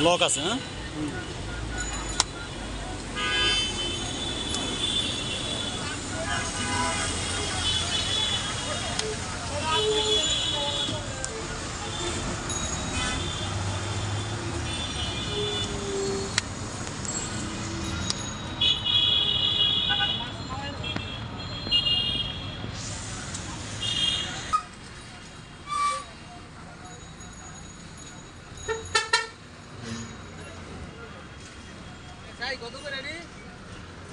Lock আছে হ্যাঁ কত করে রে?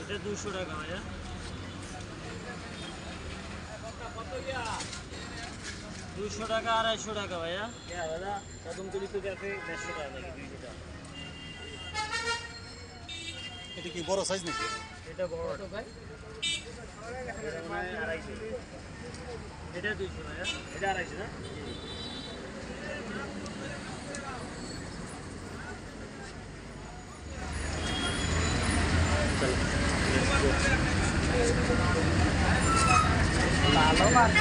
এটা 200 টাকা ভাইয়া। কত ইয়া? 200 টাকা 250 টাকা ভাইয়া। হ্যাঁ দাদা, কদম তলি তো আছে 150 টাকা নাকি 200 টাকা। এটা কি বড় সাইজ নাকি? এটা বড় কত ভাই? এটা মানে 250। এটা 200 ভাইয়া। এটা 250 না? ভালো মাল।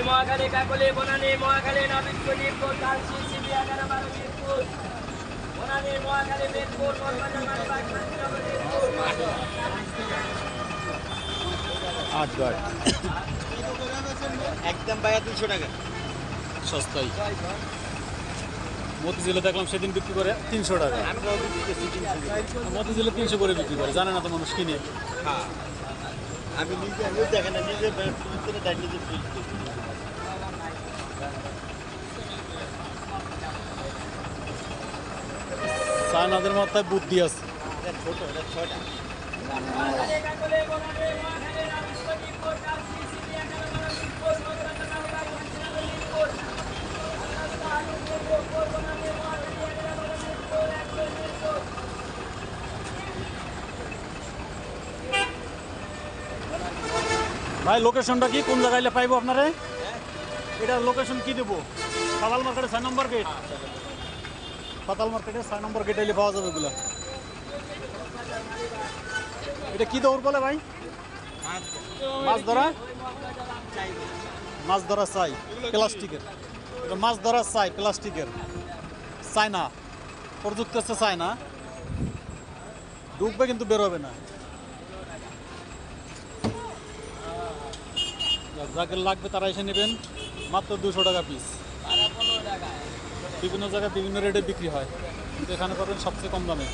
মহাখালী কাকলি বনানী মহাখালী নবীনগঞ্জ কালসি সিবিয়া কারাবাড়ি মিরপুর বনানী মহাখালী মিরপুর মনবাজার মানিকবাগ মিরপুর 8 গাড় একদম ভাইয়া 200 টাকা সস্তাই। মতিঝিলে দেখলাম সেদিন বিক্রি করে 300 টাকা। আমরাও বিক্রি করছি 300 মতিঝিলে 300 করে বিক্রি করে, জানে না তো মানুষ কিনে। হ্যাঁ আমি নিজে দেখেন না নিজে ভিতরে দাঁড়িয়ে নিজে ফিল করি চায়নাদের মাথায় বুদ্ধি আছে। এটা ছোট এটা 6টা ভাই লোকেশনটা কি, কোন জায়গায় পাইবো আপনারে? এটা লোকেশন কি দেবো? ফাতাল মার্কেটে 6 নম্বর গেট। ফাতাল মার্কেটে 6 নম্বর গেটে এলে পাওয়া যাবে এগুলো। এটা কি দৌড় বলে ভাই? মাছ ধরা, মাছ ধরা চাই প্লাস্টিকের। এটা মাছ ধরা চাই প্লাস্টিকের। চায়না প্রযুক্তি হচ্ছে চায়না, ডুববে কিন্তু বেরোবে না। যাকে লাগবে তারা এসে নেবেন, মাত্র 200 টাকা পিস। বিভিন্ন জায়গায় বিভিন্ন রেটে বিক্রি হয়, কিন্তু এখানে পাবেন সবচেয়ে কম দামে।